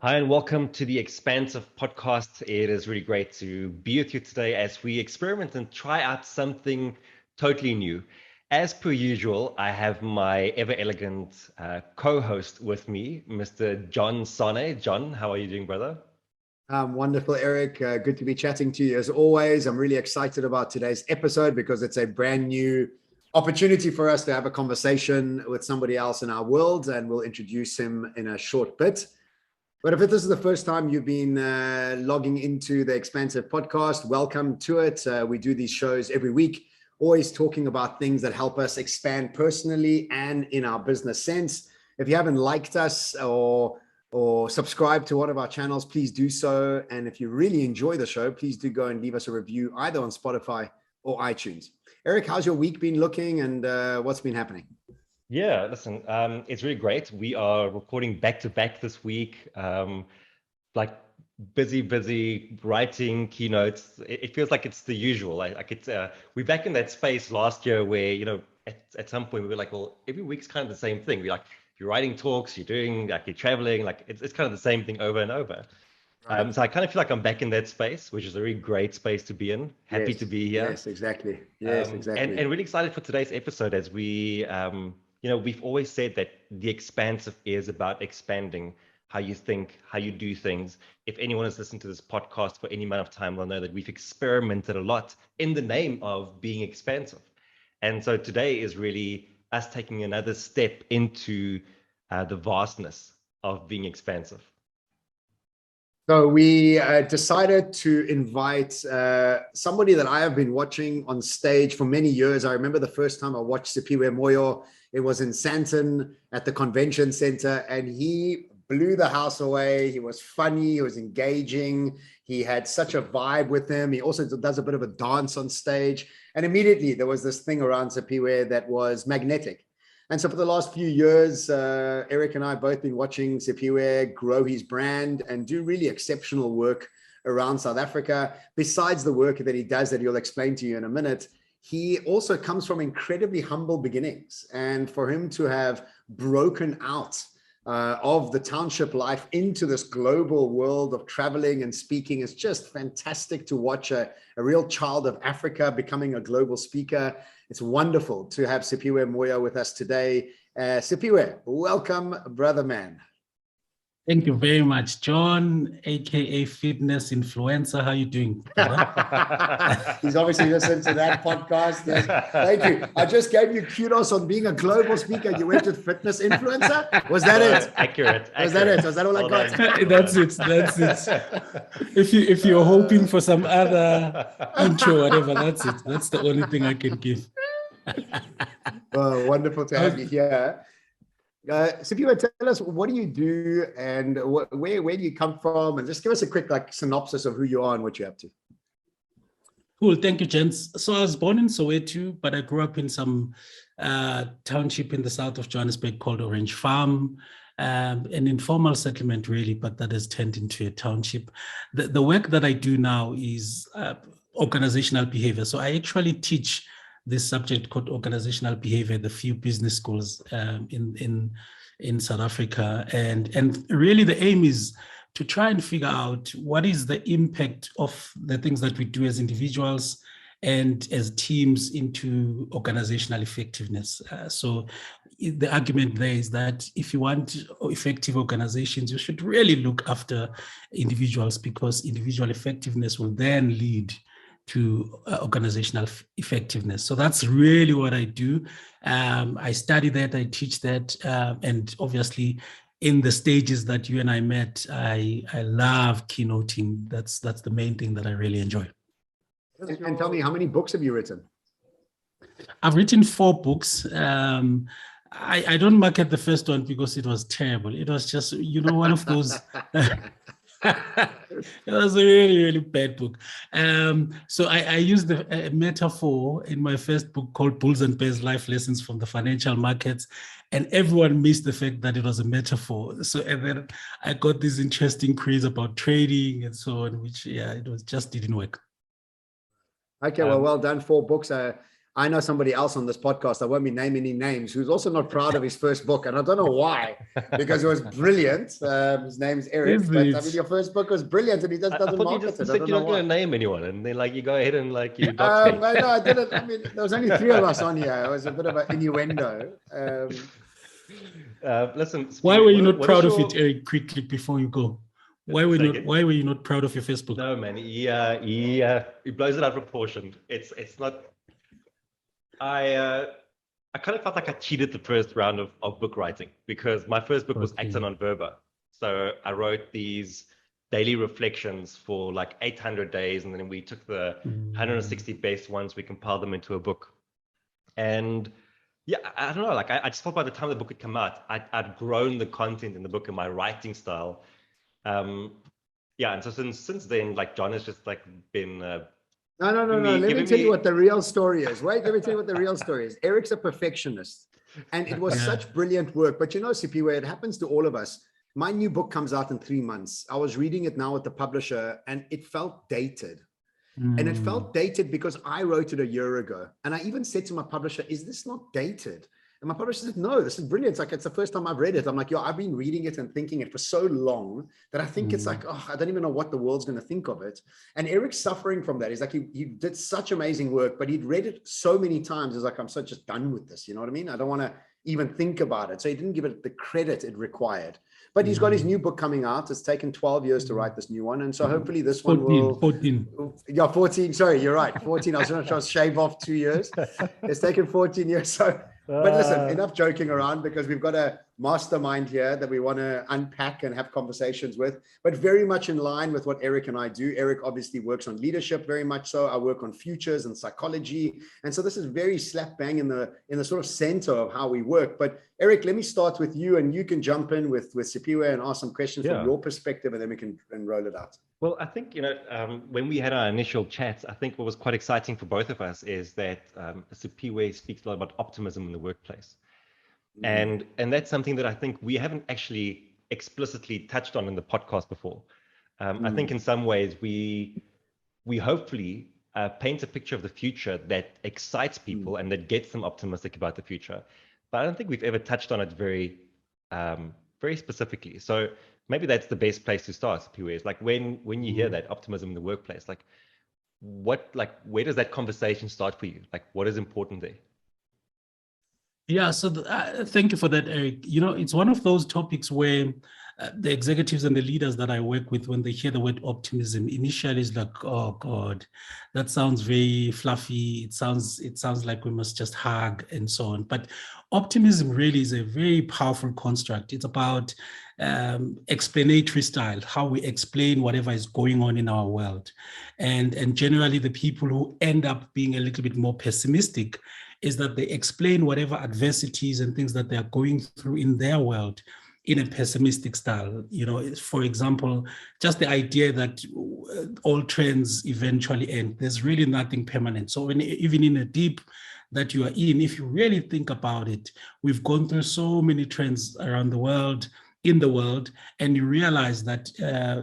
Hi, and welcome to the Expansive podcast. It is really great to be with you today as we experiment and try out something totally new. As per usual, I have my ever elegant co-host with me, Mr. John Sanei. John, how are you doing, brother? Wonderful, Eric. Good to be chatting to you as always. I'm really excited about today's episode because it's a brand new opportunity for us to have a conversation with somebody else in our world, and we'll introduce him in a short bit. But if this is the first time you've been logging into the Expansive podcast, welcome to it. We do these shows every week, always talking about things that help us expand personally and in our business sense. If you haven't liked us or subscribe to one of our channels, please do so. And if you really enjoy the show, please do go and leave us a review either on Spotify or iTunes. Eric, how's your week been looking, and what's been happening? Yeah, listen, it's really great. We are recording back to back this week, like busy writing keynotes. It feels like it's the usual. Like it's we're back in that space last year where, at some point we were like, well, every week's kind of the same thing. We're like, you're writing talks, you're traveling, like it's kind of the same thing over and over. Right. So I kind of feel like I'm back in that space, which is a really great space to be in. Happy to be here. Yes, exactly. Yes, exactly. And really excited for today's episode as we, we've always said that the expansive is about expanding how you think, how you do things. If anyone has listened to this podcast for any amount of time, they'll know that we've experimented a lot in the name of being expansive. And so today is really us taking another step into the vastness of being expansive. So we decided to invite somebody that I have been watching on stage for many years. I remember the first time I watched Siphiwe Moyo. It was in Sandton at the convention center, and he blew the house away. He was funny. He was engaging. He had such a vibe with him. He also does a bit of a dance on stage. And immediately there was this thing around Siphiwe that was magnetic. And so for the last few years, Erik and I have both been watching Siphiwe grow his brand and do really exceptional work around South Africa. Besides the work that he does that he'll explain to you in a minute, he also comes from incredibly humble beginnings. And for him to have broken out of the township life into this global world of traveling and speaking is just fantastic to watch a real child of Africa becoming a global speaker. It's wonderful to have Siphiwe Moyo with us today. Siphiwe, welcome, brother man. Thank you very much, John, aka fitness influencer. How are you doing? He's obviously listened to that podcast. Yes. Thank you. I just gave you kudos on being a global speaker. You went with fitness influencer. Was that it? Accurate. Was that it? Was that all I got? That's it. If you're hoping for some other intro, whatever, that's it. That's the only thing I can give. Well, wonderful to have you here. Siphiwe, tell us, what do you do, and where do you come from, and just give us a quick synopsis of who you are and what you're up to. Cool, thank you, gents. So I was born in Soweto, but I grew up in some township in the south of Johannesburg called Orange Farm, an informal settlement really, but that has turned into a township. The work that I do now is organizational behavior. So I actually teach this subject called organizational behavior at the few business schools in South Africa. And really the aim is to try and figure out what is the impact of the things that we do as individuals and as teams into organizational effectiveness. So the argument there is that if you want effective organizations, you should really look after individuals, because individual effectiveness will then lead to organizational effectiveness. So that's really what I do. I study that, I teach that, and obviously in the stages that you and I met, I love keynoting. That's the main thing that I really enjoy. And tell me, how many books have you written? I've written 4 books. I don't market the first one because it was terrible. It was just, one of those... It was a really bad book. So I used a metaphor in my first book called Bulls and Bears: Life Lessons from the Financial Markets, and everyone missed the fact that it was a metaphor. So, and then I got this interesting craze about trading and so on, which just didn't work. Okay, well done. 4 books. I know somebody else on this podcast, I won't be naming any names, who's also not proud of his first book. And I don't know why, because it was brilliant. His name's Erik, but I mean, your first book was brilliant and he just doesn't market it. You said you're not going to name anyone. And then like, you go ahead and like, you dox me. No, I didn't. I mean, there was only 3 of us on here. It was a bit of an innuendo. Listen, why were you not proud of it, Erik, quickly before you go? Why were you not proud of your Facebook? No, man, he blows it out of proportion. It's not. I kind of felt like I cheated the first round of book writing, because my first book was Acta Non Verba. So I wrote these daily reflections for like 800 days, and then we took the 160 best ones, we compiled them into a book. And yeah, I don't know, like I just thought by the time the book had come out, I'd grown the content in the book and my writing style. Yeah, and so since then, like John has just like been No. Let me tell you what the real story is. Wait, let me tell you what the real story is. Erik's a perfectionist, and it was such brilliant work. But you know, Siphiwe, it happens to all of us. My new book comes out in 3 months. I was reading it now with the publisher, and it felt dated. And it felt dated because I wrote it a year ago. And I even said to my publisher, is this not dated? And my publisher said, no, this is brilliant. It's like, it's the first time I've read it. I'm like, yo, I've been reading it and thinking it for so long that I think it's like, oh, I don't even know what the world's going to think of it. And Erik's suffering from that. He's like, he did such amazing work, but he'd read it so many times. He's like, I'm so just done with this. You know what I mean? I don't want to even think about it. So he didn't give it the credit it required. But he's got his new book coming out. It's taken 12 years to write this new one. And so hopefully this 14, one will... 14. Yeah, 14. Sorry, you're right. 14. I was going to try to shave off 2 years. It's taken 14 years. So, but listen, enough joking around, because we've got a mastermind here that we want to unpack and have conversations with, but very much in line with what Erik and I do. Erik obviously works on leadership, very much so. I work on futures and psychology. And so this is very slap bang in the sort of center of how we work. But Erik, let me start with you, and you can jump in with Siphiwe and ask some questions from your perspective, and then we can roll it out. Well, I think, when we had our initial chats, I think what was quite exciting for both of us is that Siphiwe speaks a lot about optimism in the workplace. And that's something that I think we haven't actually explicitly touched on in the podcast before. I think in some ways we hopefully paint a picture of the future that excites people and that gets them optimistic about the future. But I don't think we've ever touched on it very specifically. So maybe that's the best place to start, Siphiwe, is like when you hear that optimism in the workplace, where does that conversation start for you? Like, what is important there? Yeah, so thank you for that, Erik. You know, it's one of those topics where the executives and the leaders that I work with, when they hear the word optimism, initially is like, oh God, that sounds very fluffy. It sounds like we must just hug and so on. But optimism really is a very powerful construct. It's about explanatory style, how we explain whatever is going on in our world. And generally the people who end up being a little bit more pessimistic is that they explain whatever adversities and things that they are going through in their world in a pessimistic style. You know, for example, just the idea that all trends eventually end. There's really nothing permanent. So even in a deep that you are in, if you really think about it, we've gone through so many trends around the world, in the world, and you realize that,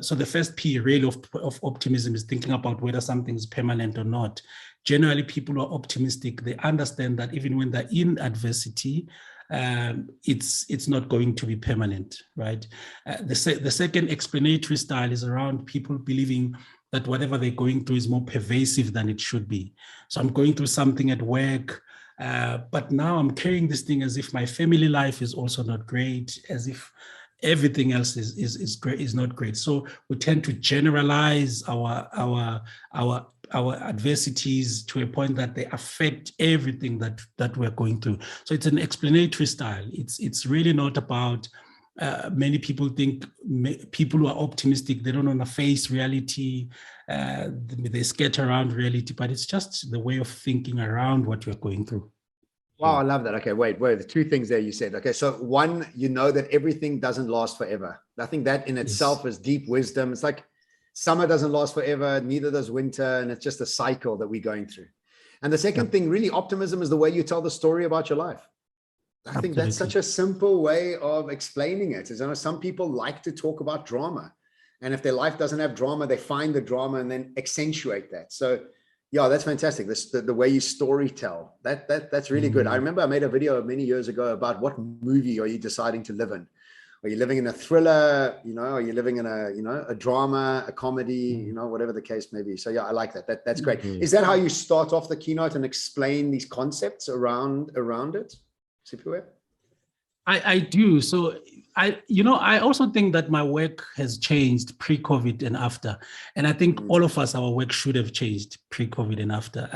so the first P really of optimism is thinking about whether something is permanent or not. Generally, people who are optimistic, they understand that even when they're in adversity, it's not going to be permanent, right? The second explanatory style is around people believing that whatever they're going through is more pervasive than it should be. So I'm going through something at work, but now I'm carrying this thing as if my family life is also not great, as if everything else is not great. So we tend to generalize our adversities to a point that they affect everything that we're going through. So it's an explanatory style. It's really not about, many people think people who are optimistic, they don't want to face reality, they scatter around reality, but it's just the way of thinking around what you're going through. Wow, I love that. Okay, wait, the two things there you said. Okay, so one, you know that everything doesn't last forever. I think that in itself is deep wisdom. It's like summer doesn't last forever, neither does winter, and it's just a cycle that we're going through. And the second thing, really, optimism is the way you tell the story about your life. I think that's such a simple way of explaining it. Is, I know some people like to talk about drama, and if their life doesn't have drama, they find the drama and then accentuate that. So Yeah, that's fantastic. The way you story tell, that's really good. I remember I made a video many years ago about what movie are you deciding to live in? Are you living in a thriller? You know, are you living in a drama, a comedy, whatever the case may be. So yeah, I like that. That's great. Is that how you start off the keynote and explain these concepts around it, Siphiwe? I do. So I also think that my work has changed pre-COVID and after. And I think all of us, our work should have changed pre-COVID and after.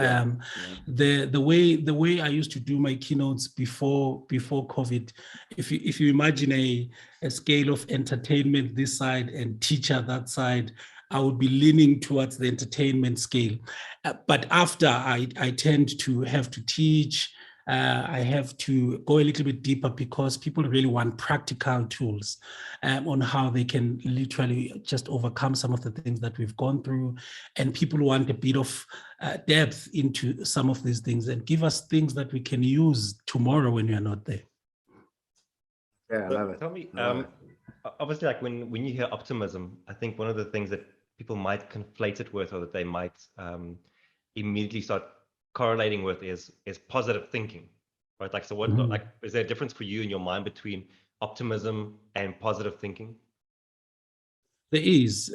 The way I used to do my keynotes before COVID, if you imagine a scale of entertainment this side and teacher that side, I would be leaning towards the entertainment scale. But after I tend to have to teach, I have to go a little bit deeper because people really want practical tools on how they can literally just overcome some of the things that we've gone through. And people want a bit of depth into some of these things and give us things that we can use tomorrow when we are not there. Yeah, I love it. Tell me, obviously, like when you hear optimism, I think one of the things that people might conflate it with, or that they might immediately start correlating with is positive thinking, right? Like, so what, like, is there a difference for you in your mind between optimism and positive thinking? There is.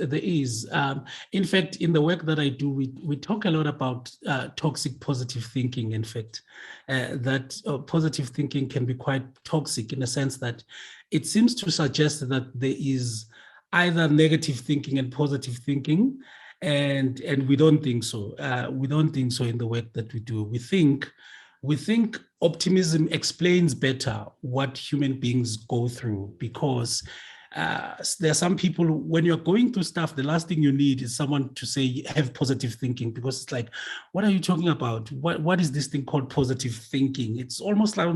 In fact, in the work that I do, we talk a lot about toxic positive thinking. In fact, that positive thinking can be quite toxic in the sense that it seems to suggest that there is either negative thinking and positive thinking, and we don't think so. We don't think so in the work that we do. We think optimism explains better what human beings go through, because there are some people, when you're going through stuff, the last thing you need is someone to say, have positive thinking, because it's like, what are you talking about? What is this thing called positive thinking? It's almost like,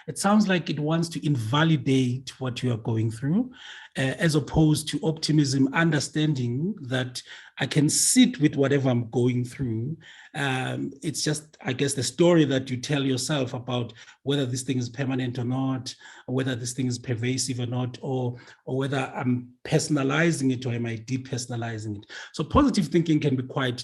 it sounds like it wants to invalidate what you are going through, as opposed to optimism, understanding that I can sit with whatever I'm going through. It's just, I guess, the story that you tell yourself about whether this thing is permanent or not, or whether this thing is pervasive or not, or whether I'm personalizing it or am I depersonalizing it. So positive thinking can be quite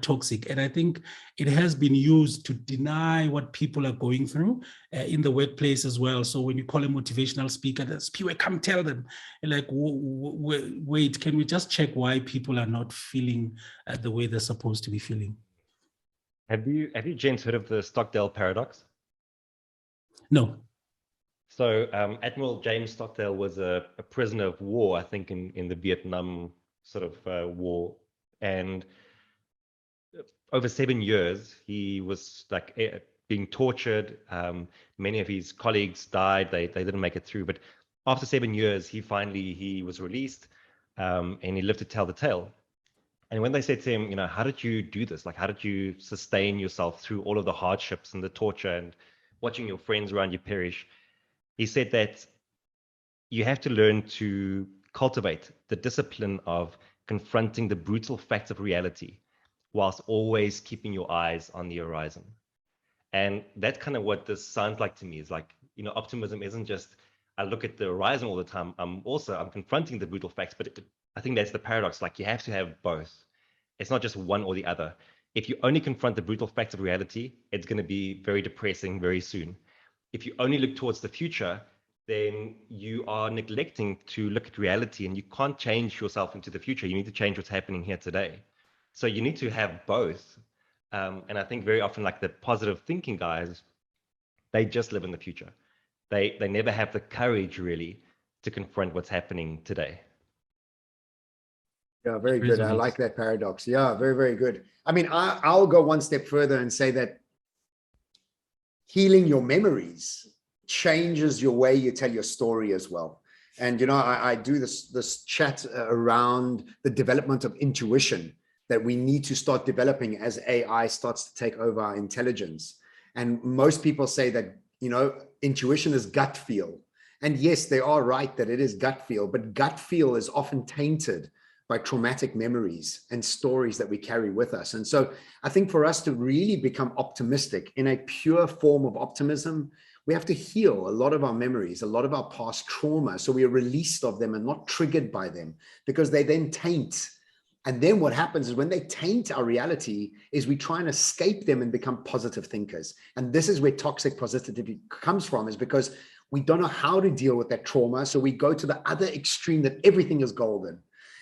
toxic. And I think it has been used to deny what people are going through in the workplace as well. So when you call a motivational speaker, Siphiwe, come tell them. And like, wait, can we just check why people are not feeling the way they're supposed to be feeling? Have you gents heard of the Stockdale paradox? No. So Admiral James Stockdale was a prisoner of war, I think, in the Vietnam sort of war, and over 7 years he was like being tortured. Many of his colleagues died; they didn't make it through. But after 7 years, he was released, and he lived to tell the tale. And when they said to him, how did you do this? Like, how did you sustain yourself through all of the hardships and the torture and watching your friends around you perish? He said that you have to learn to cultivate the discipline of confronting the brutal facts of reality whilst always keeping your eyes on the horizon. And that's kind of what this sounds like to me, is like, optimism isn't just, I look at the horizon all the time. I'm confronting the brutal facts, but I think that's the paradox. Like, you have to have both. It's not just one or the other. If you only confront the brutal facts of reality, it's going to be very depressing very soon. If you only look towards the future, then you are neglecting to look at reality, and you can't change yourself into the future. You need to change what's happening here today. So you need to have both. And I think very often, like, the positive thinking guys, they just live in the future. They never have the courage really to confront what's happening today. Yeah, very good. I like that paradox. Yeah, very, very good. I mean, I'll go one step further and say that healing your memories changes your way you tell your story as well. And, I do this chat around the development of intuition that we need to start developing as AI starts to take over our intelligence. And most people say that, intuition is gut feel. And yes, they are right that it is gut feel, but gut feel is often tainted by traumatic memories and stories that we carry with us. And so I think for us to really become optimistic in a pure form of optimism, we have to heal a lot of our memories, a lot of our past trauma, so we are released of them and not triggered by them, because they then taint And then what happens is when they taint our reality is we try and escape them and become positive thinkers. And this is where toxic positivity comes from, is because we don't know how to deal with that trauma. So we go to the other extreme that everything is golden.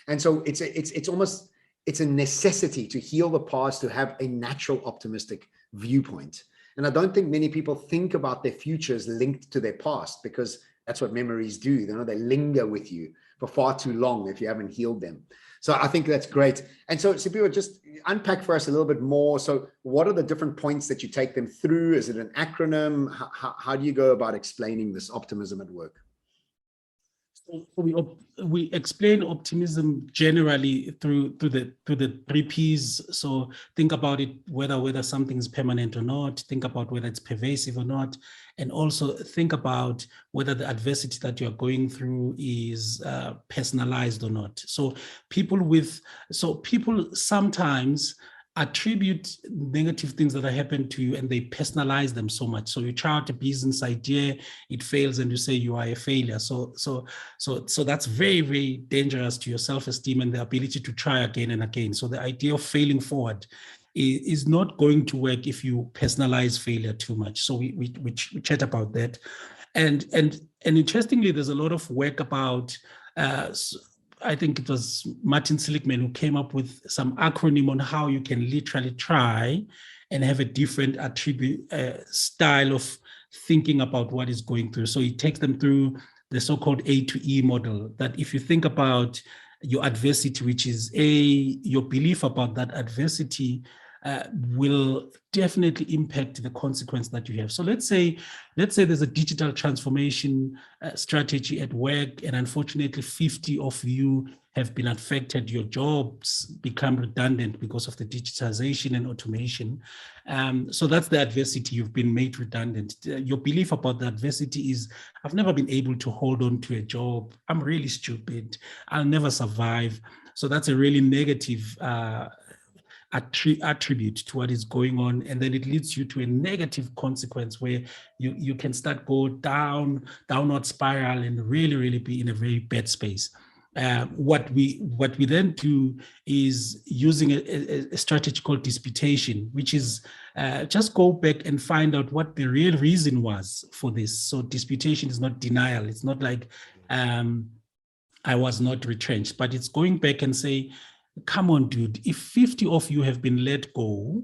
And so it's almost, it's a necessity to heal the past, to have a natural optimistic viewpoint. And I don't think many people think about their futures linked to their past, because that's what memories do. You know, they linger with you for far too long if you haven't healed them. So I think that's great. And so Siphiwe, just unpack for us a little bit more. So what are the different points that you take them through? Is it an acronym? How do you go about explaining this optimism at work? We explain optimism generally through the 3 Ps. So think about it, whether something is permanent or not. Think about whether it's pervasive or not, and also think about whether the adversity that you are going through is personalized or not. So people sometimes attribute negative things that happen to you and they personalize them so much. So you try out a business idea, it fails, and you say you are a failure. So that's very, very dangerous to your self-esteem and the ability to try again and again. So the idea of failing forward is not going to work if you personalize failure too much. So we chat about that. And interestingly, there's a lot of work about I think it was Martin Seligman who came up with some acronym on how you can literally try and have a different style of thinking about what is going through. So he takes them through the so-called A to E model, that if you think about your adversity, which is your belief about that adversity will definitely impact the consequence that you have. So let's say there's a digital transformation strategy at work, and unfortunately 50 of you have been affected. Your jobs become redundant because of the digitization and automation. So that's the adversity. You've been made redundant. Your belief about the adversity is, I've never been able to hold on to a job. I'm really stupid. I'll never survive. So that's a really negative attribute to what is going on, and then it leads you to a negative consequence where you can start go downward spiral and really be in a very bad space. What we then do is using a strategy called disputation, which is just go back and find out what the real reason was for this. So disputation is not denial. It's not like I was not retrenched, but it's going back and say, come on, dude, if 50 of you have been let go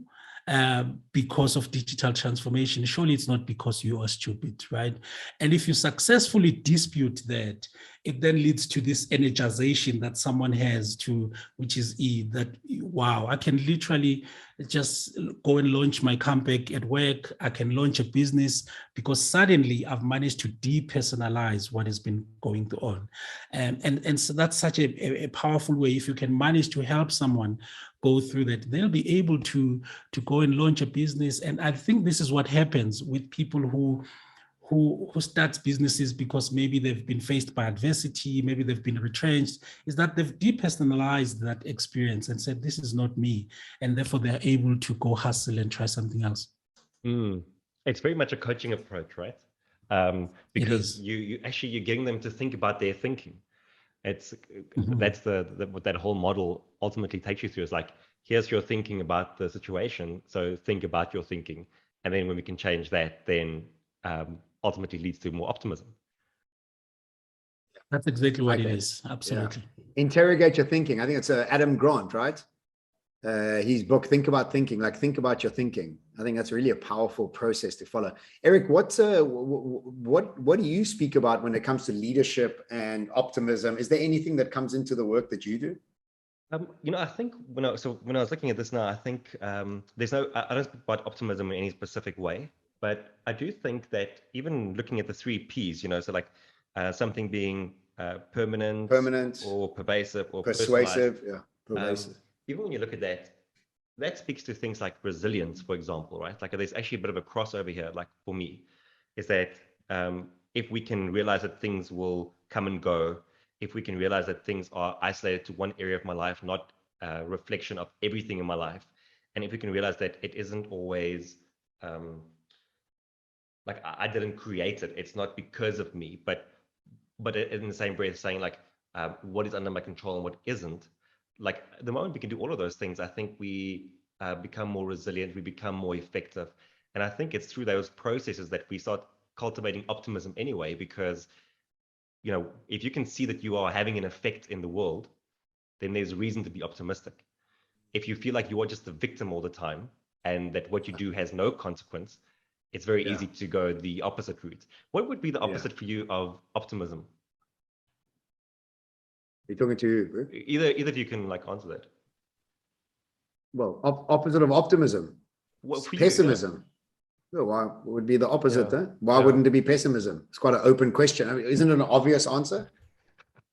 because of digital transformation, surely it's not because you are stupid, right? And if you successfully dispute that, it then leads to this energization that someone has which is that, wow, I can literally just go and launch my comeback at work. I can launch a business because suddenly I've managed to depersonalize what has been going on. And so that's such a powerful way. If you can manage to help someone go through that, they'll be able to go and launch a business. And I think this is what happens with people who start businesses because maybe they've been faced by adversity, maybe they've been retrenched, is that they've depersonalized that experience and said, this is not me. And therefore they're able to go hustle and try something else. It's very much a coaching approach, right? Because you're getting them to think about their thinking. It's that's what that whole model ultimately takes you through. Is like, here's your thinking about the situation, so think about your thinking, and then when we can change that, then ultimately leads to more optimism. That's exactly what it is. Absolutely. Yeah. Interrogate your thinking. I think it's Adam Grant, right? His book, Think About Thinking, like think about your thinking. I think that's really a powerful process to follow. Eric, what do you speak about when it comes to leadership and optimism? Is there anything that comes into the work that you do? I think when I was looking at this now, I think I don't speak about optimism in any specific way, but I do think that even looking at the 3 Ps, so like something being permanent or pervasive or persuasive, pervasive. Even when you look at that speaks to things like resilience, for example, right? Like there's actually a bit of a crossover here, like for me, is that if we can realize that things will come and go, if we can realize that things are isolated to one area of my life, not a reflection of everything in my life, and if we can realize that it isn't always like I didn't create it, it's not because of me, but in the same breath saying like what is under my control and what isn't, like the moment we can do all of those things, I think we become more resilient, we become more effective. And I think it's through those processes that we start cultivating optimism anyway, because, you know, if you can see that you are having an effect in the world, then there's reason to be optimistic. If you feel like you are just a victim all the time and that what you do has no consequence, it's very easy to go the opposite route. What would be the opposite for you of optimism? You're talking to either of you can like answer that. Well, opposite of optimism. What for pessimism. You, Well, why would be the opposite? Huh? Why wouldn't it be pessimism? It's quite an open question. I mean, isn't it an obvious answer?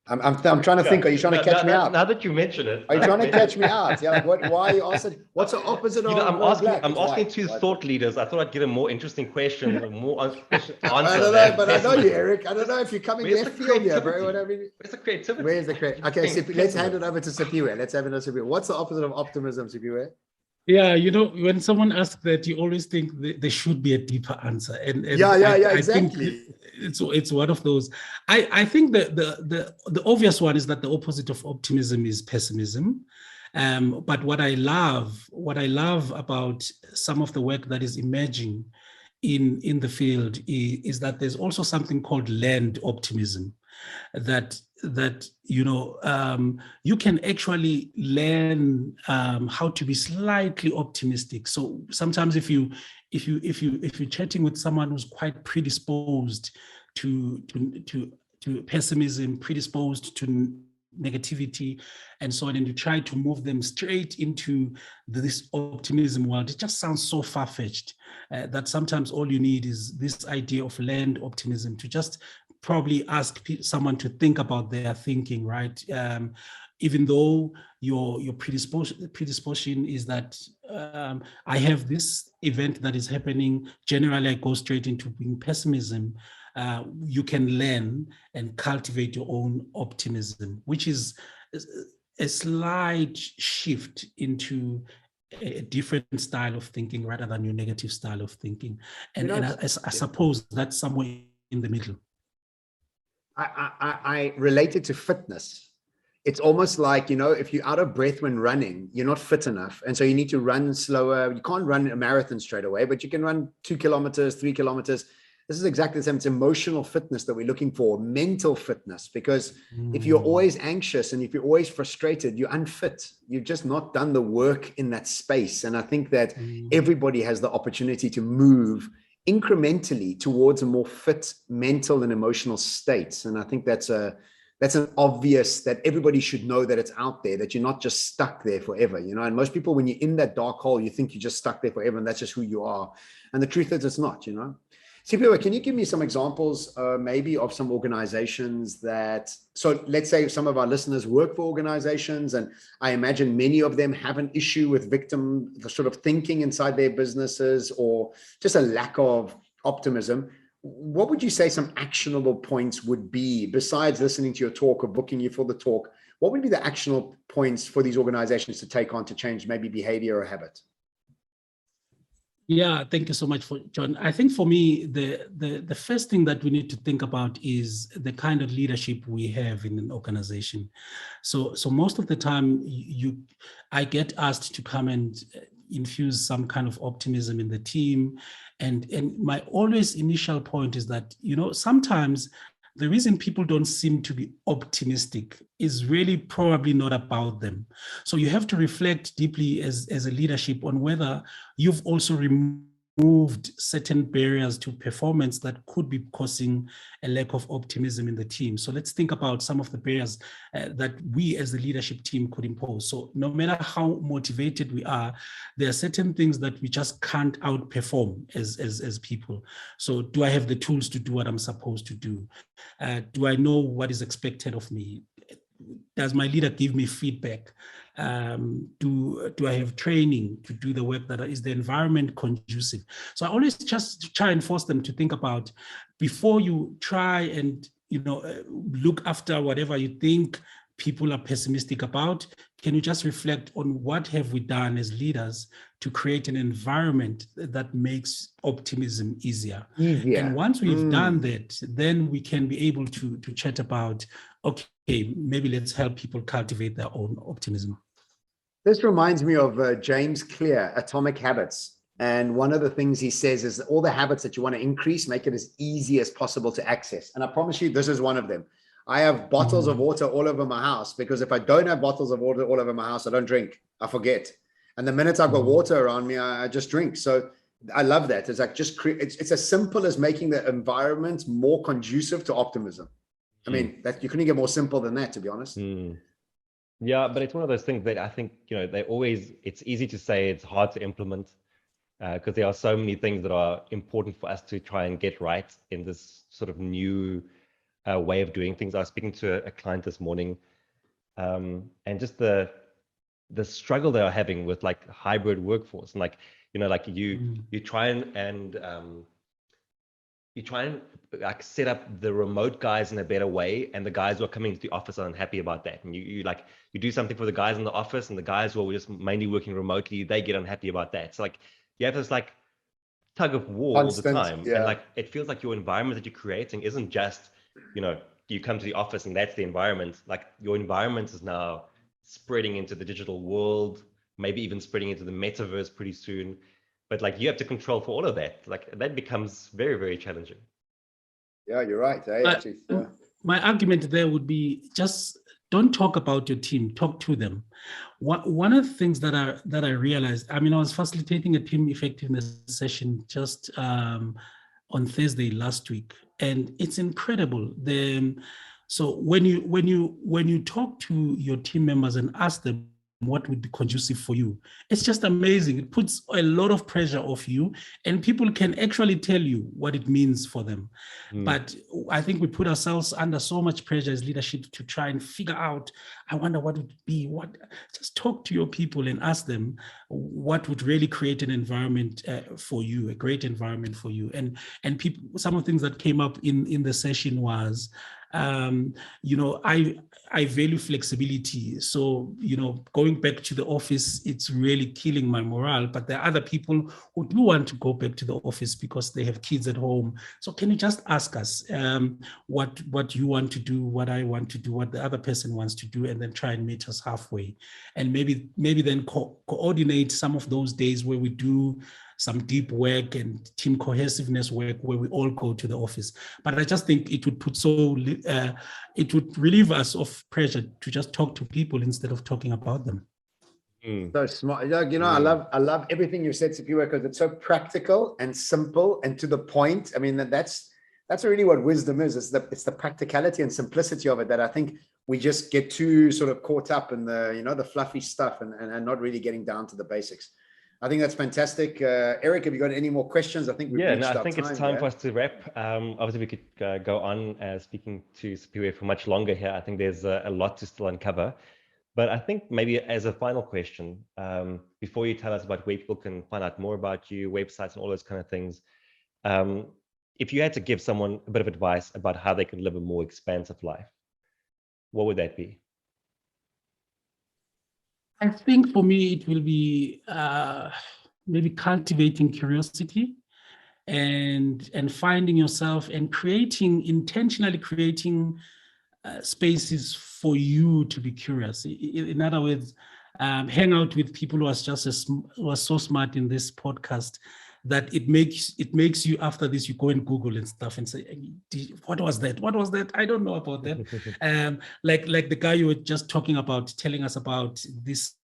I'm trying to think. Are you trying to catch me out? Now that you mention it, are you trying to catch me out? Yeah. Like why are you asking? What's the opposite of? I'm asking two thought leaders. I thought I'd get a more interesting question, a more answer. I don't know, but I know you, Eric. I don't know if you're coming left field here, bro. What I mean, where's the creativity? Where's the creativity? Okay, let's hand it over to Siphiwe. Let's have it to Siphiwe. What's the opposite of optimism, Siphiwe? Yeah, you know, when someone asks that, you always think there should be a deeper answer. And exactly. I think it's one of those. I think that the obvious one is that the opposite of optimism is pessimism. But what I love about some of the work that is emerging in the field is that there's also something called learned optimism. That you know, you can actually learn how to be slightly optimistic. So sometimes if you're chatting with someone who's quite predisposed to pessimism, predisposed to negativity, and so on, and you try to move them straight into this optimism world, it just sounds so far-fetched that sometimes all you need is this idea of learned optimism, to just probably ask someone to think about their thinking, right? Even though your predisposition is that I have this event that is happening, generally I go straight into being pessimism. You can learn and cultivate your own optimism, which is a slight shift into a different style of thinking rather than your negative style of thinking. And I suppose that's somewhere in the middle. I relate it to fitness. It's almost like, you know, if you're out of breath when running, you're not fit enough. And so you need to run slower. You can't run a marathon straight away, but you can run 2 kilometers, 3 kilometers. This is exactly the same. It's emotional fitness that we're looking for, mental fitness, because if you're always anxious and if you're always frustrated, you're unfit. You've just not done the work in that space. And I think that everybody has the opportunity to move incrementally towards a more fit mental and emotional states. And I think that's an obvious, that everybody should know that it's out there, that you're not just stuck there forever, you know. And most people, when you're in that dark hole, you think you're just stuck there forever and that's just who you are. And the truth is it's not, you know. Siphiwe, can you give me some examples maybe of some organizations that, so let's say some of our listeners work for organizations, and I imagine many of them have an issue with the sort of thinking inside their businesses, or just a lack of optimism. What would you say some actionable points would be, besides listening to your talk or booking you for the talk? What would be the actionable points for these organizations to take on to change maybe behavior or habit? Yeah, thank you so much, John. I think for me, the first thing that we need to think about is the kind of leadership we have in an organization. So most of the time, I get asked to come and infuse some kind of optimism in the team, and my always initial point is that, you know, sometimes the reason people don't seem to be optimistic is really probably not about them. So you have to reflect deeply as a leadership on whether you've also removed certain barriers to performance that could be causing a lack of optimism in the team. So let's think about some of the barriers that we as the leadership team could impose. So no matter how motivated we are, there are certain things that we just can't outperform as people. So do I have the tools to do what I'm supposed to do? Do I know what is expected of me? Does my leader give me feedback? Do I have training to do the work? That is the environment conducive? So I always just try and force them to think about, before you try and, you know, look after whatever you think people are pessimistic about, can you just reflect on what have we done as leaders to create an environment that makes optimism easier? And once we've done that, then we can be able to chat about, okay, maybe let's help people cultivate their own optimism. This reminds me of James Clear, Atomic Habits. And one of the things he says is all the habits that you want to increase, make it as easy as possible to access. And I promise you, this is one of them. I have bottles of water all over my house because if I don't have bottles of water all over my house, I don't drink. I forget. And the minute I've got water around me, I just drink. So I love that. It's like it's as simple as making the environment more conducive to optimism. I mean, that you couldn't get more simple than that, to be honest. Yeah, but it's one of those things that I think, it's easy to say, it's hard to implement. Because there are so many things that are important for us to try and get right in this sort of new way of doing things. I was speaking to a client this morning, and just the struggle they are having with like hybrid workforce, and you try and like set up the remote guys in a better way, and the guys who are coming to the office are unhappy about that. And you do something for the guys in the office, and the guys who are just mainly working remotely, they get unhappy about that. So like you have this like tug of war Constant, all the time. yeah. And like it feels like your environment that you're creating isn't just, you come to the office and that's the environment. Like your environment is now spreading into the digital world, maybe even spreading into the metaverse pretty soon. But like you have to control for all of that. Like that becomes very, very challenging. Yeah, you're right. Actually, yeah. My argument there would be just don't talk about your team, talk to them. One of the things that I realized, I was facilitating a team effectiveness session just on Thursday last week, and it's incredible. So when you talk to your team members and ask them what would be conducive for you, it's just amazing. It puts a lot of pressure off you, and people can actually tell you what it means for them. But I think we put ourselves under so much pressure as leadership to try and figure out, I wonder what would be, just talk to your people and ask them what would really create an environment for you, a great environment for you. And people, some of the things that came up in the session was, I value flexibility. So, going back to the office, it's really killing my morale. But there are other people who do want to go back to the office because they have kids at home. So can you just ask us what you want to do, what I want to do, what the other person wants to do, and then try and meet us halfway. And maybe then coordinate some of those days where we do some deep work and team cohesiveness work where we all go to the office. But I just think it would it would relieve us of pressure to just talk to people instead of talking about them. So smart. I love everything you said, Siphiwe, because it's so practical and simple and to the point. I mean, that's really what wisdom is. It's the practicality and simplicity of it that I think we just get too sort of caught up in the fluffy stuff and not really getting down to the basics. I think that's fantastic. Eric, have you got any more questions? I think we've reached I think it's time for us to wrap. Obviously, we could go on speaking to Siphiwe for much longer here. I think there's a lot to still uncover. But I think maybe as a final question, before you tell us about where people can find out more about you, websites and all those kind of things, if you had to give someone a bit of advice about how they can live a more expansive life, what would that be? I think for me, it will be maybe cultivating curiosity and finding yourself and intentionally creating spaces for you to be curious. In other words, hang out with people who are so smart in this podcast that it makes you, after this, you go and Google and stuff and say, what was that? I don't know about that. Like the guy you were just talking about, telling us about this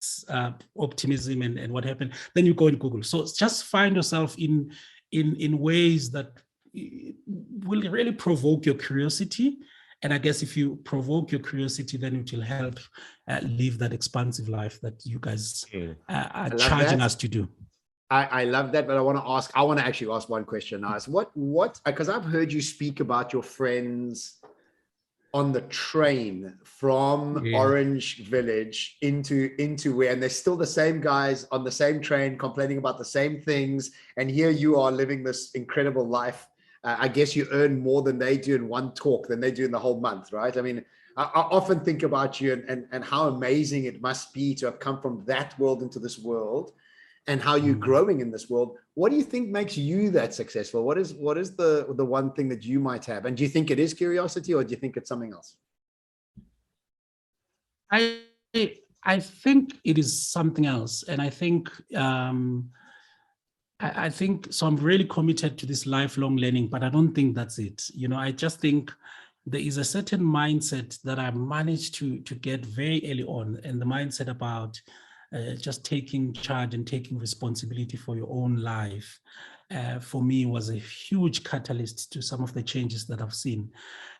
optimism and what happened. Then you go and Google. So just find yourself in ways that will really provoke your curiosity. And I guess if you provoke your curiosity, then it will help live that expansive life that you guys are charging us to do. I love that, but I want to actually ask one question now. Is what, because I've heard you speak about your friends on the train from Orange Village into where, and they're still the same guys on the same train complaining about the same things. And here you are living this incredible life. I guess you earn more than they do in one talk than they do in the whole month, right? I mean, I often think about you and how amazing it must be to have come from that world into this world, and how you're growing in this world. What do you think makes you that successful? What is the one thing that you might have? And do you think it is curiosity, or do you think it's something else? I think it is something else. And I think I think so. I'm really committed to this lifelong learning, but I don't think that's it. I just think there is a certain mindset that I managed to get very early on, and the mindset about just taking charge and taking responsibility for your own life, for me, was a huge catalyst to some of the changes that I've seen.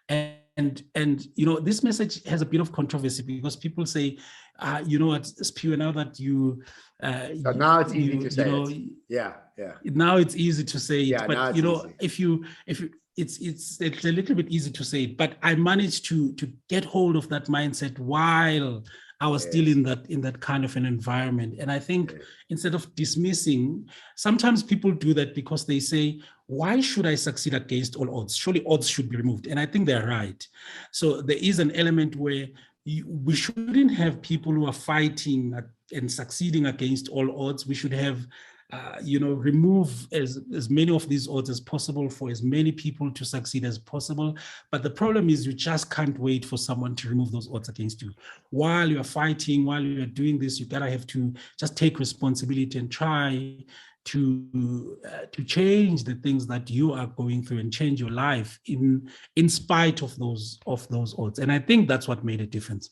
And this message has a bit of controversy, because people say, what, Siphiwe, now that you so now it's easy to say it. Yeah. Now it's easy to say it, yeah, but if you it's a little bit easy to say it. But I managed to get hold of that mindset while I was still in that kind of an environment. And I think instead of dismissing, sometimes people do that because they say, why should I succeed against all odds? Surely odds should be removed. And I think they're right. So there is an element where we shouldn't have people who are fighting and succeeding against all odds. We should have remove as many of these odds as possible for as many people to succeed as possible. But the problem is, you just can't wait for someone to remove those odds against you. While you're fighting, while you're doing this, you gotta have to just take responsibility and try to change the things that you are going through and change your life in spite of those odds. And I think that's what made a difference.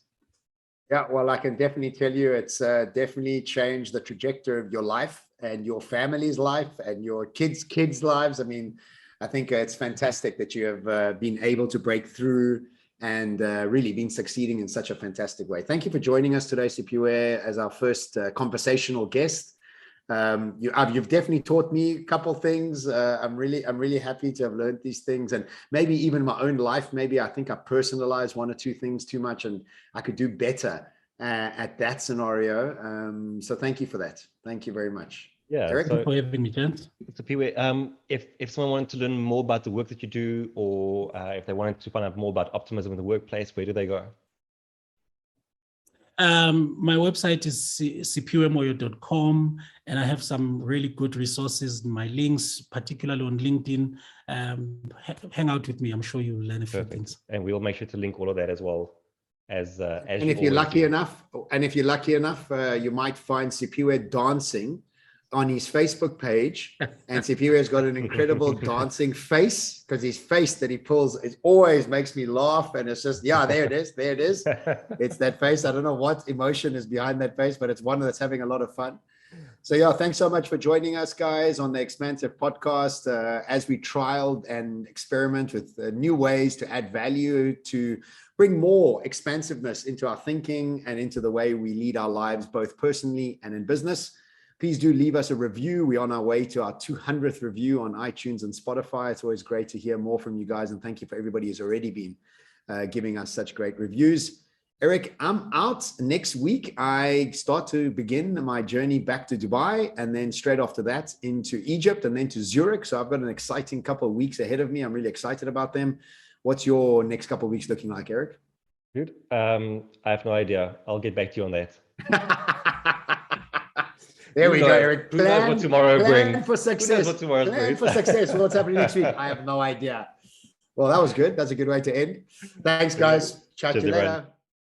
Yeah, well, I can definitely tell you it's definitely changed the trajectory of your life and your family's life and your kids' lives. I mean, I think it's fantastic that you have been able to break through and really been succeeding in such a fantastic way. Thank you for joining us today, Siphiwe, as our first conversational guest. You've definitely taught me a couple things. I'm really happy to have learned these things, and maybe even in my own life, maybe I think I personalized one or two things too much, and I could do better at that scenario. So thank you for that. Thank you very much. Yeah, Erik, for having me, gents. Siphiwe, if someone wanted to learn more about the work that you do, or if they wanted to find out more about optimism in the workplace, where do they go? My website is siphiwemoyo.com, and I have some really good resources in my links, particularly on LinkedIn. Hang out with me. I'm sure you'll learn a few things. And we'll make sure to link all of that as well. And if you're lucky enough, you might find Siphiwe dancing on his Facebook page, and Siphiwe has got an incredible dancing face, because his face that he pulls, it always makes me laugh, and it's just, there it is, it's that face. I don't know what emotion is behind that face, but it's one that's having a lot of fun. So thanks so much for joining us, guys, on the Expansive podcast, as we trialed and experiment with new ways to add value, to bring more expansiveness into our thinking and into the way we lead our lives, both personally and in business. Please do leave us a review. We're on our way to our 200th review on iTunes and Spotify. It's always great to hear more from you guys. And thank you for everybody who's already been giving us such great reviews. Erik, I'm out next week. I start to begin my journey back to Dubai, and then straight after that into Egypt, and then to Zurich. So I've got an exciting couple of weeks ahead of me. I'm really excited about them. What's your next couple of weeks looking like, Erik? Good. I have no idea. I'll get back to you on that. There we go, Erik. Who knows what tomorrow brings? Plan for success. Plan for success. What's happening next week? I have no idea. Well, that was good. That's a good way to end. Thanks, guys. Chat to you later.